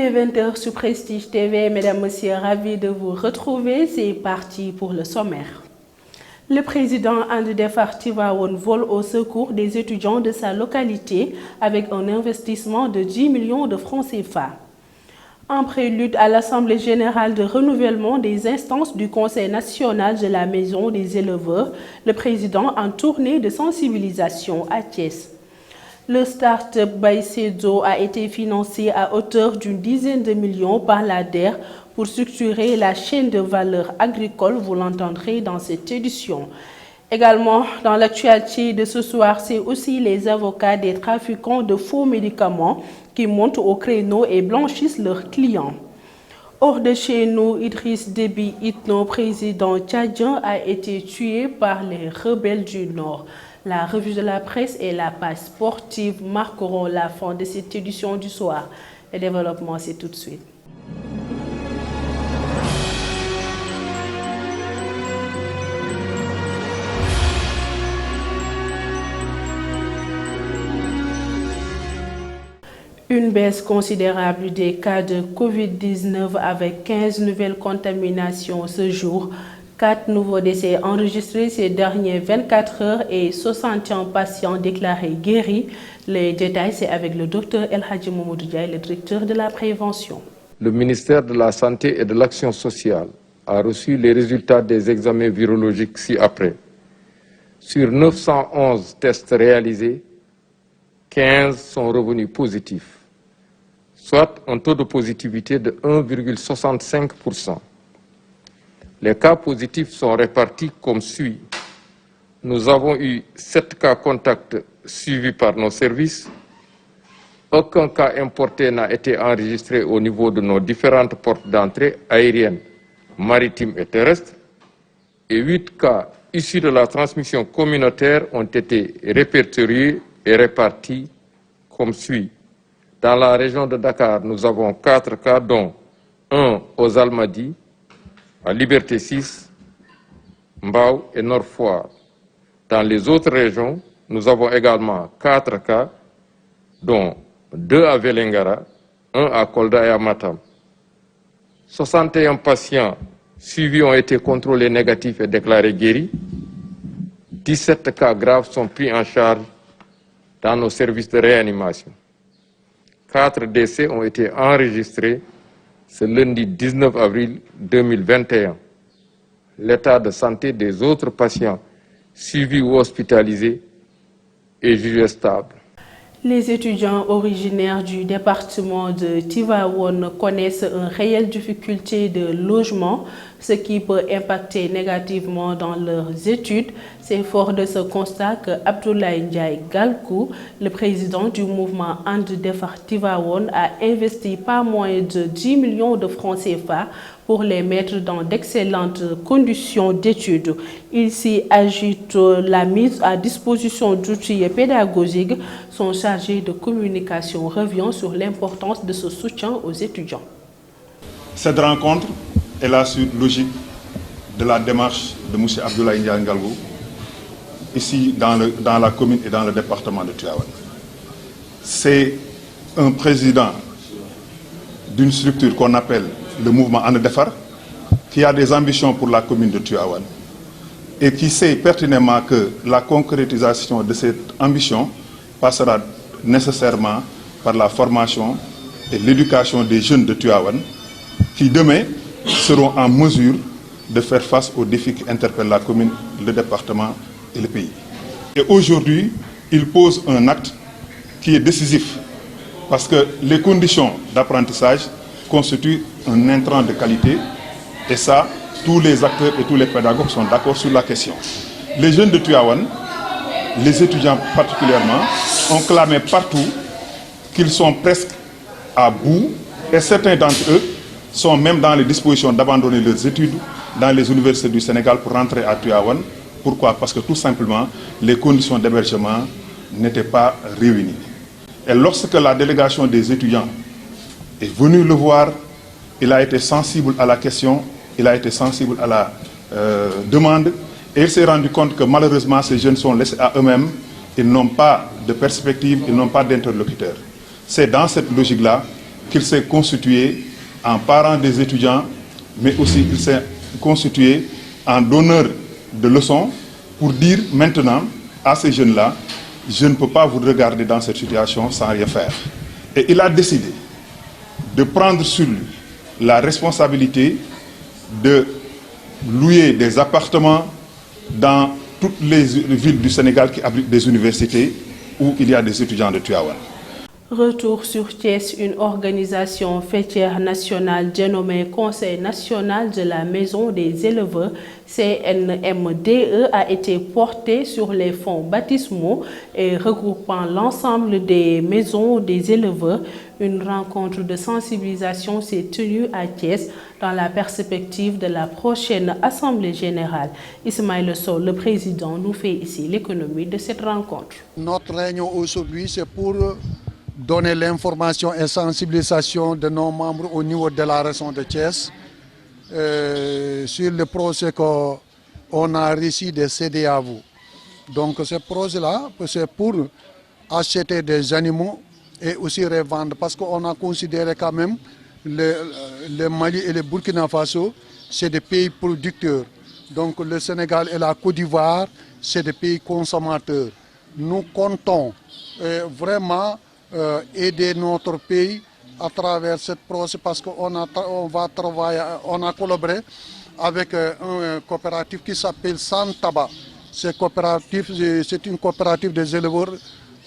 Il est 20h sur Prestige TV. Mesdames, Messieurs, ravi de vous retrouver. C'est parti pour le sommaire. Le président And Defar Tivaouane vole au secours des étudiants de sa localité avec un investissement de 10 millions de francs CFA. En prélude à l'Assemblée générale de renouvellement des instances du Conseil national de la Maison des éleveurs, le président en tournée de sensibilisation à Thiès. Le start-up Baïsédo a été financé à hauteur d'une dizaine de millions par l'ADER pour structurer la chaîne de valeur agricole, vous l'entendrez dans cette édition. Également, dans l'actualité de ce soir, c'est aussi les avocats des trafiquants de faux médicaments qui montent au créneau et blanchissent leurs clients. Hors de chez nous, Idriss Déby Itno, président tchadien, a été tué par les rebelles du Nord. La revue de la presse et la page sportive marqueront la fin de cette édition du soir. Le développement, c'est tout de suite. Une baisse considérable des cas de Covid-19 avec 15 nouvelles contaminations ce jour. 4 nouveaux décès enregistrés ces dernières 24 heures et 61 patients déclarés guéris. Les détails, c'est avec le docteur El Hadji Mamadou Diaye, le directeur de la prévention. Le ministère de la Santé et de l'Action sociale a reçu les résultats des examens virologiques ci-après. Sur 911 tests réalisés, 15 sont revenus positifs, soit un taux de positivité de 1,65%. Les cas positifs sont répartis comme suit. Nous avons eu 7 cas contacts suivis par nos services. Aucun cas importé n'a été enregistré au niveau de nos différentes portes d'entrée aériennes, maritimes et terrestres. Et 8 cas issus de la transmission communautaire ont été répertoriés et répartis comme suit. Dans la région de Dakar, nous avons 4 cas, dont 1 aux Almadies, à Liberté 6, Mbao et Nord-Foire. Dans les autres régions, nous avons également 4 cas, dont 2 à Vélingara, 1 à Kolda et à Matam. 61 patients suivis ont été contrôlés négatifs et déclarés guéris. 17 cas graves sont pris en charge dans nos services de réanimation. 4 décès ont été enregistrés ce lundi 19 avril 2021. L'état de santé des autres patients suivis ou hospitalisés est jugé stable. Les étudiants originaires du département de Tivaouane connaissent une réelle difficulté de logement, ce qui peut impacter négativement dans leurs études. C'est fort de ce constat que Abdoulaye Ndiaye Galkou, le président du mouvement And Defar Tivaouane, a investi pas moins de 10 millions de francs CFA pour les mettre dans d'excellentes conditions d'études. Il s'y ajoute la mise à disposition d'outils pédagogiques. Son chargé de communication revient sur l'importance de ce soutien aux étudiants. Cette rencontre est la suite logique de la démarche de M. Abdoulaye Ndiaye Galkou, ici dans la commune et dans le département de Tivaouane. C'est un président d'une structure qu'on appelle le mouvement And Defar, qui a des ambitions pour la commune de Tivaouane et qui sait pertinemment que la concrétisation de cette ambition passera nécessairement par la formation et l'éducation des jeunes de Tivaouane qui demain seront en mesure de faire face aux défis qui interpellent la commune, le département et le pays. Et aujourd'hui, il pose un acte qui est décisif parce que les conditions d'apprentissage constituent un intrant de qualité et ça, tous les acteurs et tous les pédagogues sont d'accord sur la question. Les jeunes de Tivaouane, les étudiants particulièrement, ont clamé partout qu'ils sont presque à bout et certains d'entre eux sont même dans les dispositions d'abandonner leurs études dans les universités du Sénégal pour rentrer à Tivaouane. Pourquoi? Parce que tout simplement, les conditions d'hébergement n'étaient pas réunies. Et lorsque la délégation des étudiants est venue le voir, il a été sensible à la question, il a été sensible à la demande et il s'est rendu compte que malheureusement ces jeunes sont laissés à eux-mêmes, ils n'ont pas de perspective, ils n'ont pas d'interlocuteur. C'est dans cette logique-là qu'il s'est constitué en parent des étudiants, mais aussi il s'est constitué en donneur de leçons pour dire maintenant à ces jeunes-là, je ne peux pas vous regarder dans cette situation sans rien faire. Et il a décidé de prendre sur lui la responsabilité de louer des appartements dans toutes les villes du Sénégal qui abritent des universités où il y a des étudiants de Tivaouane. Retour sur Thiès, une organisation fêtière nationale dénommée Conseil national de la Maison des éleveurs, CNMDE, a été portée sur les fonds baptismaux et regroupant l'ensemble des maisons des éleveurs. Une rencontre de sensibilisation s'est tenue à Thiès dans la perspective de la prochaine Assemblée générale. Ismaël Sow, le président, nous fait ici l'économie de cette rencontre. Notre réunion aujourd'hui, c'est pour donner l'information et sensibilisation de nos membres au niveau de la région de Thiès sur le projet qu'on a réussi de céder à vous. Donc ce projet-là, c'est pour acheter des animaux et aussi revendre parce qu'on a considéré quand même le Mali et le Burkina Faso, c'est des pays producteurs. Donc le Sénégal et la Côte d'Ivoire, c'est des pays consommateurs. Nous comptons vraiment aider notre pays à travers ce projet parce qu'on a collaboré avec un coopératif qui s'appelle Sans Tabac. C'est une coopérative des éleveurs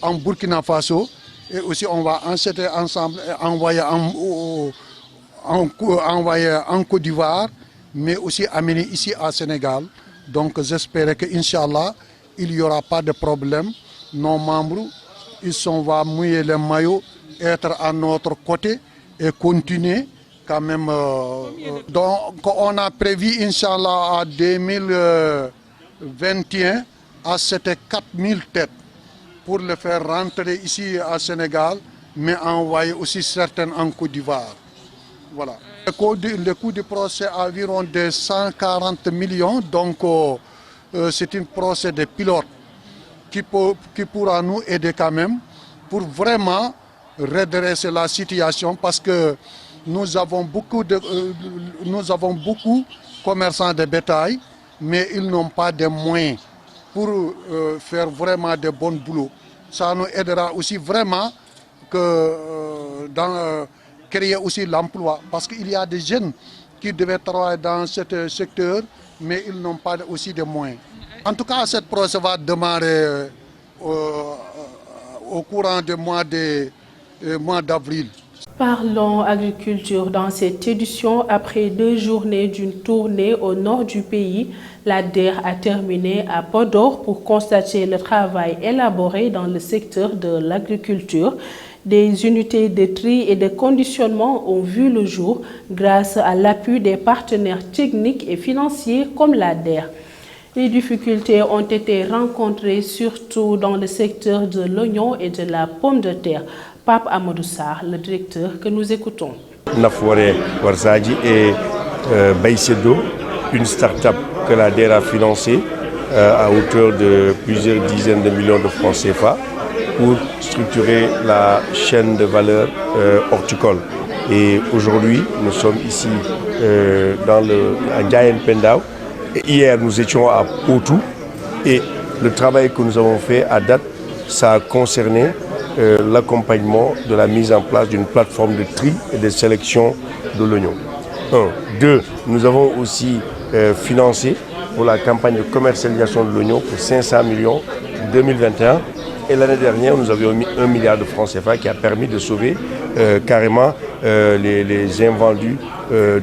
en Burkina Faso et aussi on va enchaîner ensemble et envoyer en Côte d'Ivoire mais aussi amener ici à Sénégal. Donc j'espère que Inch'Allah il n'y aura pas de problème. Nos membres vont mouiller les maillots, être à notre côté et continuer quand même. Donc on a prévu Inch'Allah à 2021 à c'était 4000 têtes pour le faire rentrer ici à Sénégal, mais envoyer aussi certaines en Côte d'Ivoire. Voilà. Le coût du procès est environ de 140 millions, donc c'est un procès de pilote qui pourra nous aider quand même pour vraiment redresser la situation parce que nous avons beaucoup de commerçants de bétail, mais ils n'ont pas de moyens pour faire vraiment de bons boulots. Ça nous aidera aussi vraiment dans créer aussi l'emploi parce qu'il y a des jeunes qui devaient travailler dans ce secteur, mais ils n'ont pas aussi de moyens. En tout cas, cette procès va démarrer au courant du mois d'avril. Parlons agriculture dans cette édition. Après 2 journées d'une tournée au nord du pays, la DER a terminé à Podor pour constater le travail élaboré dans le secteur de l'agriculture. Des unités de tri et de conditionnement ont vu le jour grâce à l'appui des partenaires techniques et financiers comme la DER. Les difficultés ont été rencontrées surtout dans le secteur de l'oignon et de la pomme de terre. Pape Amadou Sarr, le directeur que nous écoutons. Nafouré Warzaji et Baïsedo, une start-up que la DER a financée à hauteur de plusieurs dizaines de millions de francs CFA pour structurer la chaîne de valeur horticole. Et aujourd'hui, nous sommes ici à Ndiayen Pendao. Hier, nous étions à Potou et le travail que nous avons fait à date, ça a concerné l'accompagnement de la mise en place d'une plateforme de tri et de sélection de l'oignon. 2, nous avons aussi financé pour la campagne de commercialisation de l'oignon pour 500 millions en 2021. Et l'année dernière, nous avions mis 1 milliard de francs CFA qui a permis de sauver carrément les invendus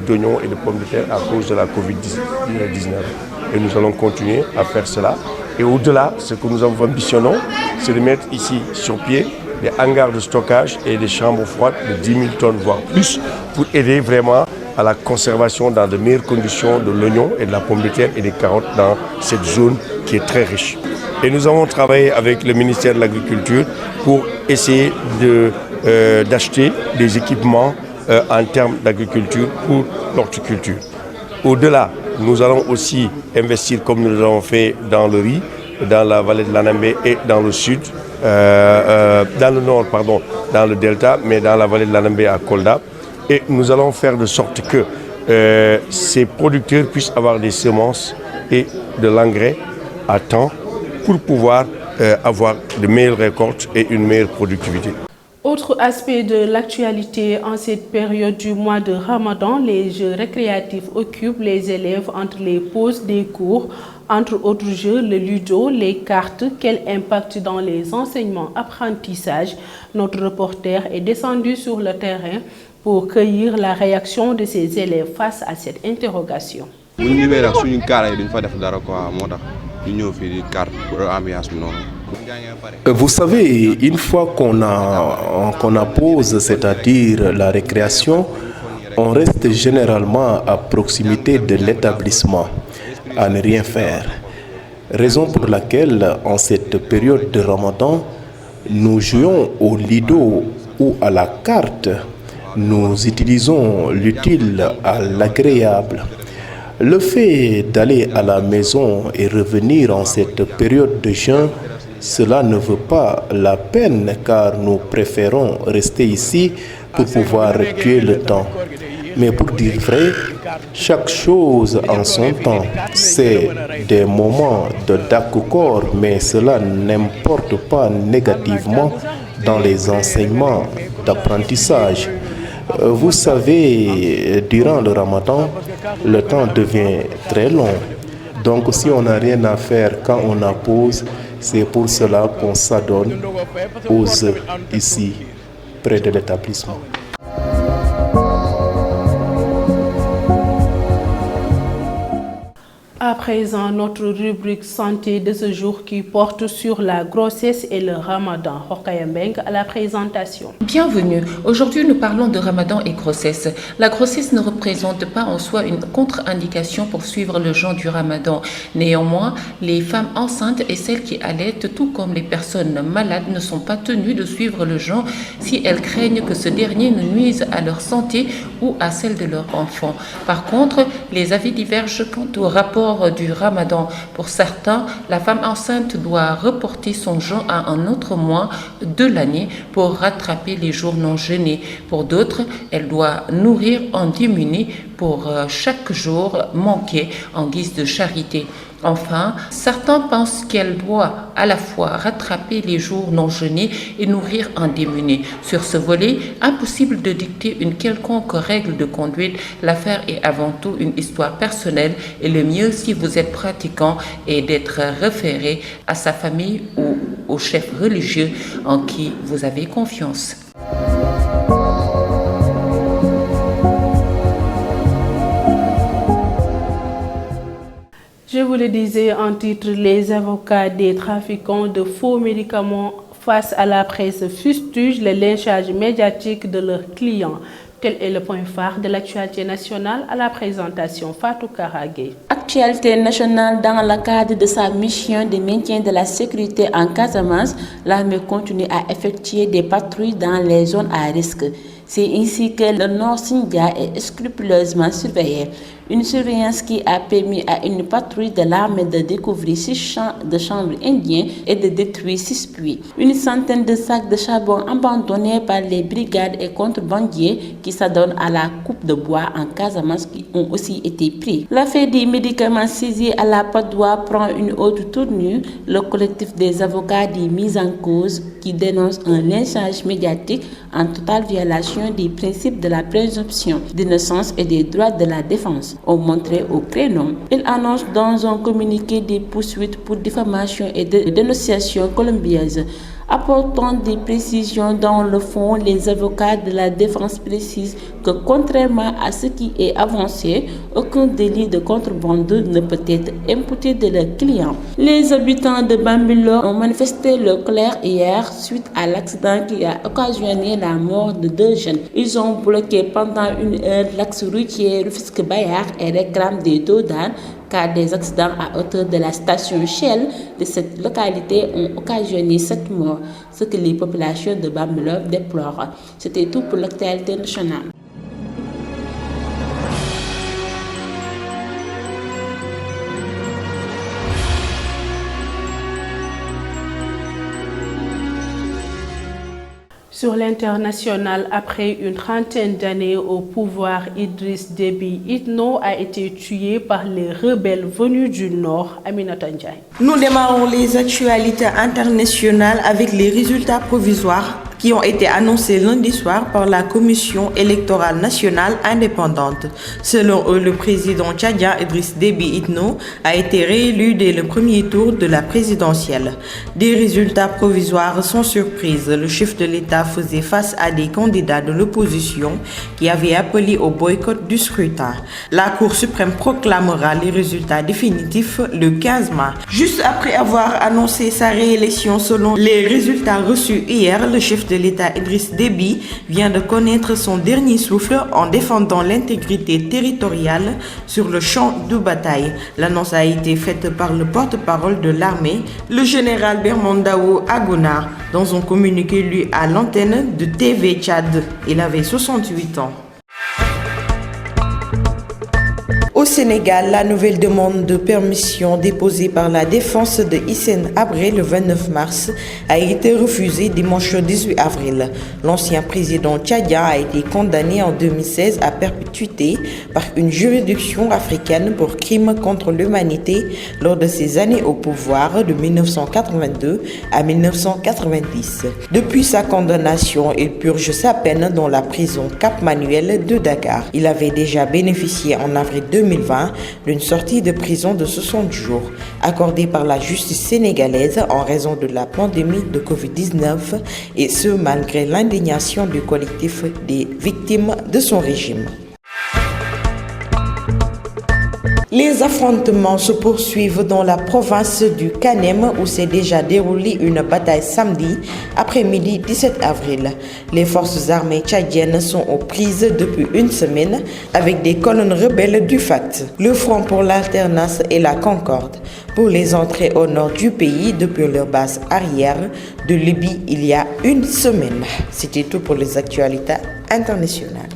d'oignons et de pommes de terre à cause de la Covid-19. Et nous allons continuer à faire cela. Et au-delà, ce que nous ambitionnons, c'est de mettre ici sur pied des hangars de stockage et des chambres froides de 10 000 tonnes, voire plus, pour aider vraiment à la conservation dans de meilleures conditions de l'oignon et de la pomme de terre et des carottes dans cette zone qui est très riche. Et nous avons travaillé avec le ministère de l'Agriculture pour essayer d'acheter des équipements en termes d'agriculture pour l'horticulture. Au-delà, nous allons aussi investir comme nous l'avons fait dans le riz, dans la vallée de l'Anambé et dans le sud, dans le nord, pardon, dans le delta, mais dans la vallée de l'Anambé à Kolda. Et nous allons faire de sorte que ces producteurs puissent avoir des semences et de l'engrais à temps pour pouvoir avoir de meilleures récoltes et une meilleure productivité. Autre aspect de l'actualité en cette période du mois de Ramadan, les jeux récréatifs occupent les élèves entre les pauses des cours. Entre autres jeux, le ludo, les cartes, quel impact dans les enseignements-apprentissages? Notre reporter est descendu sur le terrain pour cueillir la réaction de ses élèves face à cette interrogation. Vous savez, une fois qu'on a pause, c'est-à-dire la récréation, on reste généralement à proximité de l'établissement, à ne rien faire. Raison pour laquelle, en cette période de Ramadan, nous jouons au lido ou à la carte. Nous utilisons l'utile à l'agréable. Le fait d'aller à la maison et revenir en cette période de jeûne, cela ne vaut pas la peine car nous préférons rester ici pour pouvoir tuer le temps. Mais pour dire vrai, chaque chose en son temps, c'est des moments de d'accord, mais cela n'importe pas négativement dans les enseignements d'apprentissage. Vous savez, durant le Ramadan, le temps devient très long. Donc si on n'a rien à faire quand on a pause, c'est pour cela qu'on s'adonne aux œufs ici, près de l'établissement. À présent, notre rubrique santé de ce jour qui porte sur la grossesse et le Ramadan. Rokhaya Mbeng à la présentation. Bienvenue. Aujourd'hui, nous parlons de Ramadan et grossesse. La grossesse ne représente pas en soi une contre-indication pour suivre le jeûne du Ramadan. Néanmoins, les femmes enceintes et celles qui allaitent, tout comme les personnes malades, ne sont pas tenues de suivre le jeûne si elles craignent que ce dernier ne nuise à leur santé ou à celle de leur enfant. Par contre, les avis divergent quant au rapport du Ramadan. Pour certains, la femme enceinte doit reporter son jeûne à un autre mois de l'année pour rattraper les jours non jeûnés. Pour d'autres, elle doit nourrir en diminuer pour chaque jour manqué en guise de charité. Enfin, certains pensent qu'elle doit à la fois rattraper les jours non jeûnés et nourrir un démuni. Sur ce volet, impossible de dicter une quelconque règle de conduite. L'affaire est avant tout une histoire personnelle et le mieux, si vous êtes pratiquant, est d'être référé à sa famille ou au chef religieux en qui vous avez confiance. Je vous le disais en titre, les avocats des trafiquants de faux médicaments face à la presse fustigent le lynchage médiatique de leurs clients. Tel est le point phare de l'actualité nationale à la présentation Fatou Karagé. Actualité nationale dans le cadre de sa mission de maintien de la sécurité en Casamance, l'armée continue à effectuer des patrouilles dans les zones à risque. C'est ainsi que le Nord Sindia est scrupuleusement surveillé. Une surveillance qui a permis à une patrouille de l'armée de découvrir 6 champs de chanvre indiens et de détruire 6 puits. Une centaine de sacs de charbon abandonnés par les brigades et contrebandiers qui s'adonnent à la coupe de bois en Casamance qui ont aussi été pris. L'affaire des médicaments saisis à la Patte d'Oie prend une autre tournure. Le collectif des avocats des mises en cause qui dénonce un lynchage médiatique en totale violation des principes de la présomption d'innocence et des droits de la défense ont montré au créneau. Il annonce dans un communiqué des poursuites pour diffamation et de dénonciation colombienne. Apportant des précisions dans le fond, les avocats de la défense précisent que contrairement à ce qui est avancé, aucun délit de contrebande ne peut être imputé de leurs clients. Les habitants de Bambilor ont manifesté leur colère hier suite à l'accident qui a occasionné la mort de 2 jeunes. Ils ont bloqué pendant 1 heure l'axe routier Rufisque-Bayard et réclament des dos d'âne car des accidents à hauteur de la station Shell de cette localité ont occasionné 7 morts, ce que les populations de Bambilor déplorent. C'était tout pour l'actualité nationale. Sur l'international, après une trentaine d'années au pouvoir, Idriss Déby Itno a été tué par les rebelles venus du Nord. Aminata Ndiaye. Nous démarrons les actualités internationales avec les résultats provisoires qui ont été annoncés lundi soir par la Commission électorale nationale indépendante. Selon eux, le président tchadien Idriss Déby Itno a été réélu dès le premier tour de la présidentielle. Des résultats provisoires sans surprise. Le chef de l'État faisait face à des candidats de l'opposition qui avaient appelé au boycott du scrutin. La Cour suprême proclamera les résultats définitifs le 15 mars. Juste après avoir annoncé sa réélection selon les résultats reçus hier, le chef de l'État Idriss Déby vient de connaître son dernier souffle en défendant l'intégrité territoriale sur le champ de bataille. L'annonce a été faite par le porte-parole de l'armée, le général Bermondao Agouna, dans un communiqué lu à l'antenne de TV Tchad. Il avait 68 ans. Au Sénégal, la nouvelle demande de permission déposée par la défense de Hissène Habré le 29 mars a été refusée dimanche 18 avril. L'ancien président tchadien a été condamné en 2016 à perpétuité par une juridiction africaine pour crimes contre l'humanité lors de ses années au pouvoir de 1982 à 1990. Depuis sa condamnation, il purge sa peine dans la prison Cap Manuel de Dakar. Il avait déjà bénéficié en avril 2020 d'une sortie de prison de 60 jours, accordée par la justice sénégalaise en raison de la pandémie de Covid-19, et ce malgré l'indignation du collectif des victimes de son régime. Les affrontements se poursuivent dans la province du Kanem où s'est déjà déroulée une bataille samedi après-midi 17 avril. Les forces armées tchadiennes sont aux prises depuis une semaine avec des colonnes rebelles du FAT, le Front pour l'alternance et la Concorde, pour les entrées au nord du pays depuis leur base arrière de Libye il y a une semaine. C'était tout pour les actualités internationales.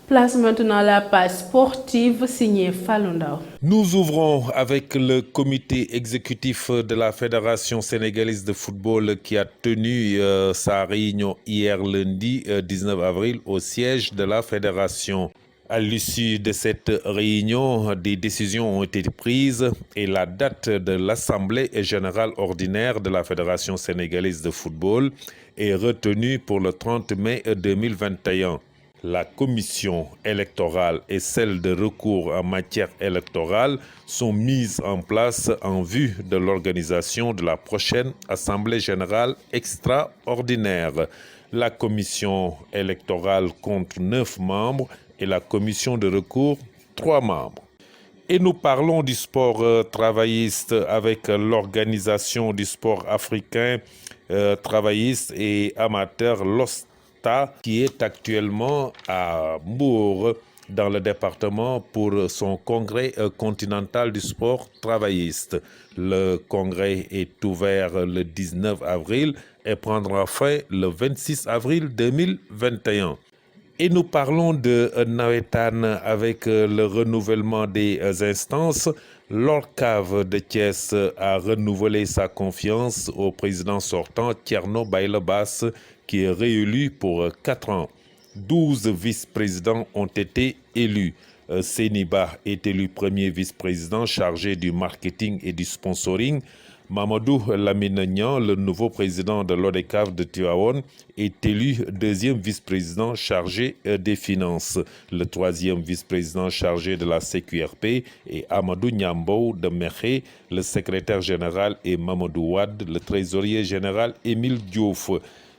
Place maintenant à la page sportive signée Falundao. Nous ouvrons avec le comité exécutif de la Fédération sénégalaise de football qui a tenu sa réunion hier lundi 19 avril au siège de la fédération. À l'issue de cette réunion, des décisions ont été prises et la date de l'Assemblée générale ordinaire de la Fédération sénégalaise de football est retenue pour le 30 mai 2021. La commission électorale et celle de recours en matière électorale sont mises en place en vue de l'organisation de la prochaine Assemblée générale extraordinaire. La commission électorale compte 9 membres et la commission de recours 3 membres. Et nous parlons du sport travailliste avec l'organisation du sport africain travailliste et amateur LOSTA qui est actuellement à Mbour dans le département pour son congrès continental du sport travailliste. Le congrès est ouvert le 19 avril et prendra fin le 26 avril 2021. Et nous parlons de Nawetan avec le renouvellement des instances. L'ORCAV de Thiès a renouvelé sa confiance au président sortant Thierno Baïla Basse qui est réélu pour 4 ans. 12 vice-présidents ont été élus. Séniba est élu premier vice-président chargé du marketing et du sponsoring. Mamadou Lamine Niang, le nouveau président de l'ODCAV de Tivaouane, est élu deuxième vice-président chargé des finances. Le troisième vice-président chargé de la CQRP est Amadou Niambo de Mekhe, le secrétaire général est Mamadou Wad, le trésorier général Émile Diouf.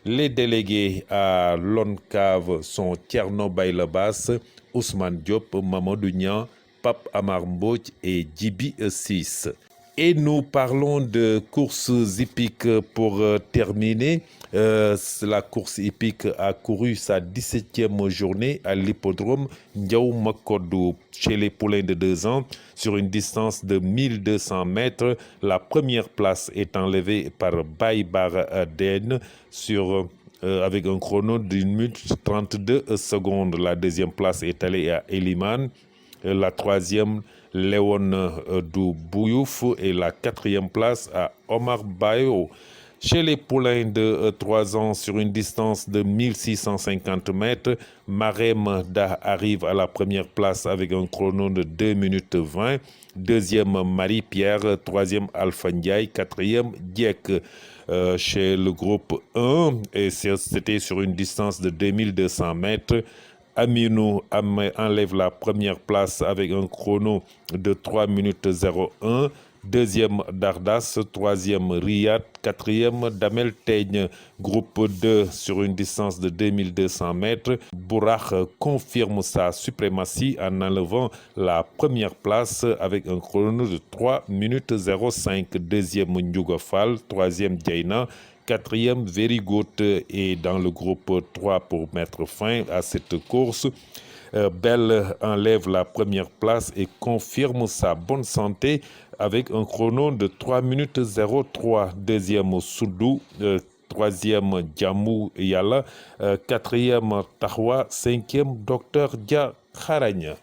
Les délégués à l'ONCAV sont Thierno Baïla Basse, Ousmane Diop, Mamadou Niang, Pape Amar Mbodj et Djibi Sis. Et nous parlons de courses hippiques pour terminer. La course hippique a couru sa 17e journée à l'hippodrome Ndiaou Makodou chez les poulains de 2 ans sur une distance de 1200 mètres. La première place est enlevée par Baïbar Den sur avec un chrono d'1 minute 32 secondes. La deuxième place est allée à Eliman. La troisième, Léon Doubouyouf. Et la quatrième place à Omar Bayo. Chez les poulains de 3 ans, sur une distance de 1650 mètres, Marem Da arrive à la première place avec un chrono de 2 minutes 20. Deuxième, Marie-Pierre. Troisième, Alpha Ndiaye. Quatrième, Diek. Chez le groupe 1, et c'était sur une distance de 2200 mètres. Aminou enlève la première place avec un chrono de 3 minutes 01. Deuxième, Dardas. Troisième, Riyad. Quatrième, Damel Teigne. Groupe 2 sur une distance de 2200 mètres. Bourakh confirme sa suprématie en enlevant la première place avec un chrono de 3 minutes 05. Deuxième, Ndiouga Fall. Troisième, Diaina. Quatrième, Verigot. Et dans le groupe 3 pour mettre fin à cette course, Belle enlève la première place et confirme sa bonne santé avec un chrono de 3 minutes 03. Deuxième, Soudou. Troisième, Djamou Yala. Quatrième, Tahwa. Cinquième, Docteur Dia Kharagne.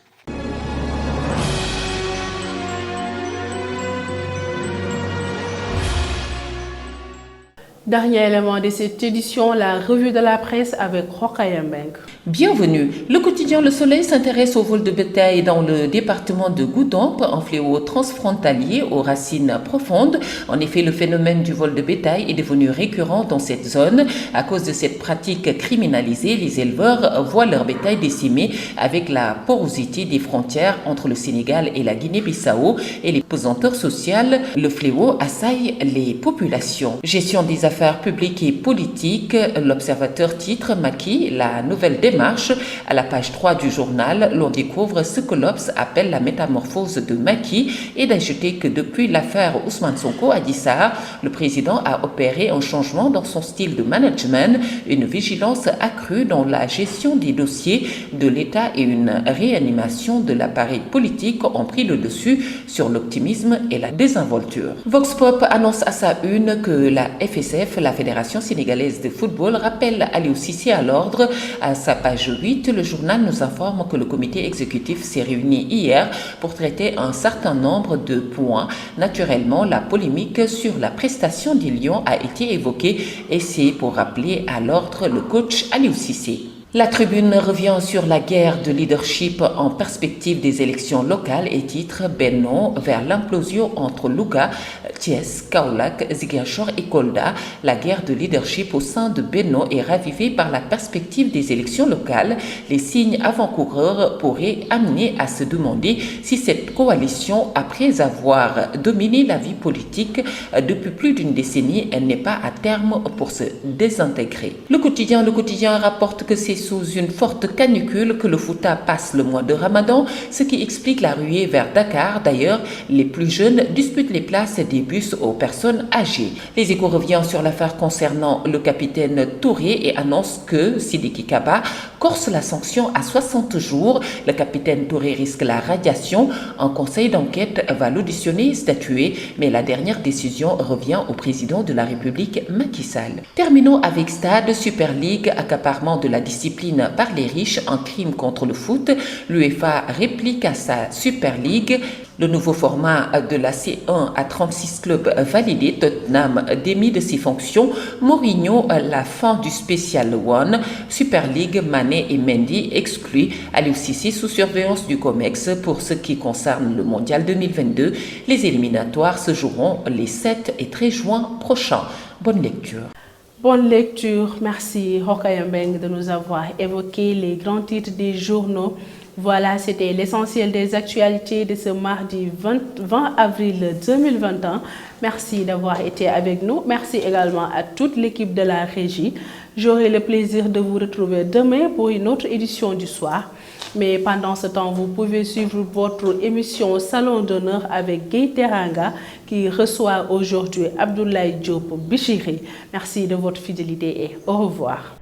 Dernier élément de cette édition, la revue de la presse avec Rokhaya Mbengue. Bienvenue. Le quotidien Le Soleil s'intéresse au vol de bétail dans le département de Goudomp, un fléau transfrontalier aux racines profondes. En effet, le phénomène du vol de bétail est devenu récurrent dans cette zone. À cause de cette pratique criminalisée, les éleveurs voient leur bétail décimé avec la porosité des frontières entre le Sénégal et la Guinée-Bissau et les pesanteurs sociales. Le fléau assaille les populations. Gestion des affaires publiques et politiques, l'Observateur titre Macky, la nouvelle démarche. À la page 3 du journal, l'on découvre ce que l'Obs appelle la métamorphose de Macky et d'ajouter que depuis l'affaire Ousmane Sonko à Dissa, le président a opéré un changement dans son style de management, une vigilance accrue dans la gestion des dossiers de l'État et une réanimation de l'appareil politique ont pris le dessus sur l'optimisme et la désinvolture. Vox Pop annonce à sa une que la FSF, la Fédération sénégalaise de football, rappelle Aliou Cissé à l'ordre. À sa page 8, le journal nous informe que le comité exécutif s'est réuni hier pour traiter un certain nombre de points. Naturellement, la polémique sur la prestation des Lions a été évoquée et c'est pour rappeler à l'ordre le coach Aliou Cissé. La Tribune revient sur la guerre de leadership en perspective des élections locales et titre Benno vers l'implosion entre Louga, Thiès, Kaolack, Ziguinchor et Kolda. La guerre de leadership au sein de Benno est ravivée par la perspective des élections locales. Les signes avant-coureurs pourraient amener à se demander si cette coalition, après avoir dominé la vie politique depuis plus d'une décennie, n'est pas à terme pour se désintégrer. Le quotidien rapporte que c'est sous une forte canicule que le Fouta passe le mois de Ramadan, ce qui explique la ruée vers Dakar. D'ailleurs, les plus jeunes disputent les places des bus aux personnes âgées. Les Échos revient sur l'affaire concernant le capitaine Touré et annonce que Sidiki Kaba corse la sanction à 60 jours. Le capitaine Touré risque la radiation. Un conseil d'enquête va l'auditionner et statuer, mais la dernière décision revient au président de la République, Macky Sall. Terminons avec Stade, Super League, accaparement de la discipline par les riches, un crime contre le foot. L'UEFA réplique à sa Super League. Le nouveau format de la C1 à 36 clubs validé, Tottenham démis de ses fonctions, Mourinho la fin du Special One, Super League, Mané et Mendy exclus, Aliou Cissé sous surveillance du COMEX. Pour ce qui concerne le Mondial 2022, les éliminatoires se joueront les 7 et 13 juin prochains. Bonne lecture. Bonne lecture. Merci Rokhaya Mbengue de nous avoir évoqué les grands titres des journaux. Voilà, c'était l'essentiel des actualités de ce mardi 20 avril 2021. Merci d'avoir été avec nous. Merci également à toute l'équipe de la régie. J'aurai le plaisir de vous retrouver demain pour une autre édition du soir. Mais pendant ce temps, vous pouvez suivre votre émission Salon d'honneur avec Guy Teranga qui reçoit aujourd'hui Abdoulaye Diop Bichiri. Merci de votre fidélité et au revoir.